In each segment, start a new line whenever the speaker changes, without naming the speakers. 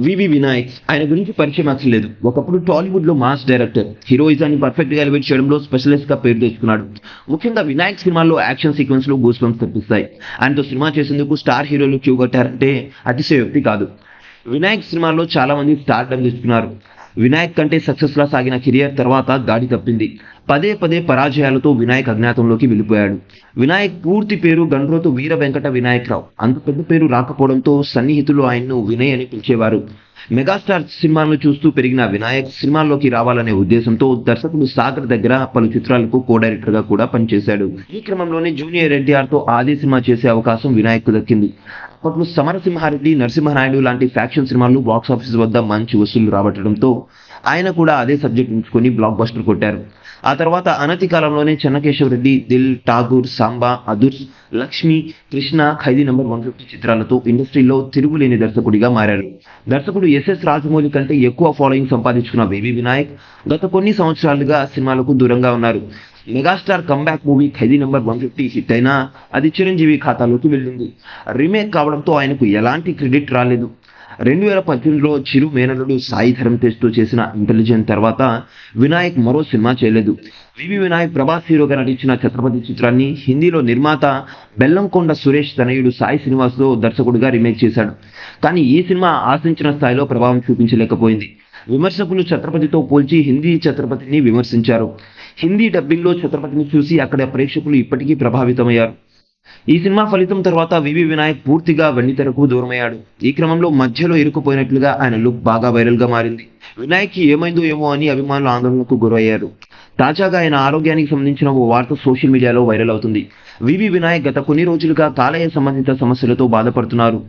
వివి వినాయక్ ఆయన గురించి పరిచయం అసలు లేదు. ఒకప్పుడు టాలీవుడ్ లో మాస్ డైరెక్టర్, హీరోయిజాన్ని పర్ఫెక్ట్ గా ఎలివేట్ చేయడంలో స్పెషలిస్ట్ గా పేరు తెచ్చుకున్నాడు. ముఖ్యంగా వినాయక్ సినిమాల్లో యాక్షన్ సీక్వెన్స్ లో గూస్ బంప్స్ తెప్పిస్తాయి. ఆయనతో సినిమా చేసేందుకు స్టార్ హీరోలు క్యూ కట్టారంటే అతిశయోక్తి కాదు. వినాయక్ సినిమాల్లో చాలా మంది స్టార్ డమ్ తెచ్చుకున్నారు. వినాయక్ కంటే సక్సెస్ లా సాగిన కెరియర్ తర్వాత గాడి తప్పింది. పదే పదే పరాజయాలతో వినాయక్ అజ్ఞాతంలోకి వెళ్ళిపోయాడు. వినాయక్ పూర్తి పేరు గండ్రోతు వీర వెంకట వినాయకరావు. అంత పెద్ద పేరు రాకపోవడంతో సన్నిహితులు ఆయన్ను వినయ్ అని పిలిచేవారు. మెగాస్టార్ సినిమాలను చూస్తూ పెరిగిన వినాయక్ సినిమాల్లోకి రావాలనే ఉద్దేశంతో దర్శకుడు సాగర్ దగ్గర పలు చిత్రాలకు కో డైరెక్టర్ గా కూడా పనిచేశాడు. ఈ క్రమంలోనే జూనియర్ ఎన్టీఆర్ తో ఆది సినిమా చేసే అవకాశం వినాయక్ కు దక్కింది. అప్పట్లో సమరసింహారెడ్డి, నరసింహనాయుడు లాంటి ఫ్యాక్షన్ సినిమాలు బాక్సాఫీస్ వద్ద మంచి వసూళ్లు రాబట్టడంతో ఆయన కూడా అదే సబ్జెక్ట్ ఉంచుకొని బ్లాక్ బస్టర్ కొట్టారు. ఆ తర్వాత అనతి కాలంలోనే చెన్నకేశవరెడ్డి, దిల్, ఠాగూర్, సాంబా, అదుర్స్, లక్ష్మి, కృష్ణ, ఖైదీ నంబర్ 150 చిత్రాలతో ఇండస్ట్రీలో తిరుగులేని దర్శకుడిగా మారారు. దర్శకుడు ఎస్ఎస్ రాజమౌళి కంటే ఎక్కువ ఫాలోయింగ్ సంపాదించుకున్న వివి వినాయక్ గత కొన్ని సంవత్సరాలుగా సినిమాలకు దూరంగా ఉన్నారు. మెగాస్టార్ కంబ్యాక్ మూవీ ఖైదీ నంబర్ 150 హిట్ అయినా అది చిరంజీవి ఖాతాలోకి వెళ్ళింది. రీమేక్ కావడంతో ఆయనకు ఎలాంటి క్రెడిట్ రాలేదు. 2018లో చిరు మేనలుడు సాయి ధరమ్ తేజ్తో చేసిన ఇంటెలిజెంట్ తర్వాత వినాయక్ మరో సినిమా చేయలేదు. వివి వినాయక్ ప్రభాస్ హీరోగా నటించిన ఛత్రపతి చిత్రాన్ని హిందీలో నిర్మాత బెల్లంకొండ సురేష్ తనయుడు సాయి శ్రీనివాస్తో దర్శకుడిగా రీమేక్ చేశాడు. కానీ ఈ సినిమా ఆశించిన స్థాయిలో ప్రభావం చూపించలేకపోయింది. విమర్శకులు ఛత్రపతితో పోల్చి హిందీ ఛత్రపతిని విమర్శించారు. హిందీ డబ్బింగ్లో ఛత్రపతిని చూసి అక్కడ ప్రేక్షకులు ఇప్పటికీ ప్రభావితమయ్యారు. ఈ సినిమా ఫలితం తర్వాత వివి వినాయక్ పూర్తిగా వెండితెరకు దూరమయ్యాడు. ఈ క్రమంలో మధ్యలో ఇరుక్కుపోయినట్లుగా ఆయన లుక్ బాగా వైరల్ గా మారింది. వినాయక్ కి ఏమైందో ఏమో అని అభిమానులు ఆందోళనకు గురయ్యారు. తాజాగా ఆయన ఆరోగ్యానికి సంబంధించిన ఓ వార్త సోషల్ మీడియాలో వైరల్ అవుతుంది. వివి వినాయక్ గత కొన్ని రోజులుగా కాలేయ సంబంధిత సమస్యలతో బాధపడుతున్నారు.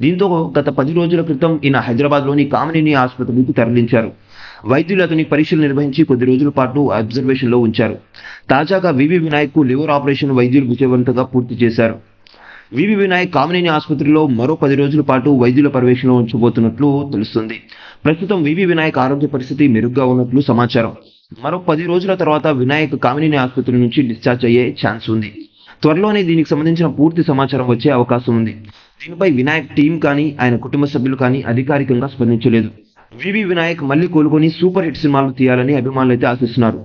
దీంతో గత 10 రోజుల క్రితం ఈయన హైదరాబాద్ లోని కామినేని ఆసుపత్రికి తరలించారు. వైద్యులు అతని పరీక్షలు నిర్వహించి కొద్ది రోజుల పాటు అబ్జర్వేషన్ లో ఉంచారు. తాజాగా వివి వినాయక్ కు లివర్ ఆపరేషన్ వైద్యులు విజయవంతంగా పూర్తి చేశారు. వివి వినాయక్ కామినేని ఆసుపత్రిలో మరో 10 రోజుల పాటు వైద్యుల పర్యవేక్షణలో ఉంచబోతున్నట్లు తెలుస్తుంది. ప్రస్తుతం వివి వినాయక్ ఆరోగ్య పరిస్థితి మెరుగ్గా ఉన్నట్లు సమాచారం. మరో 10 రోజుల తర్వాత వినాయక్ కామినేని ఆసుపత్రి నుంచి డిశ్చార్జ్ అయ్యే ఛాన్స్ ఉంది. త్వరలోనే దీనికి సంబంధించిన పూర్తి సమాచారం వచ్చే అవకాశం ఉంది. దీనిపై వినాయక్ టీం కానీ ఆయన కుటుంబ సభ్యులు కానీ అధికారికంగా స్పందించలేదు. వివి వినాయక్ మళ్ళీ కోలుకొని సూపర్ హిట్ సినిమాలు తీయాలని అభిమానులు అయితే ఆశిస్తున్నారు.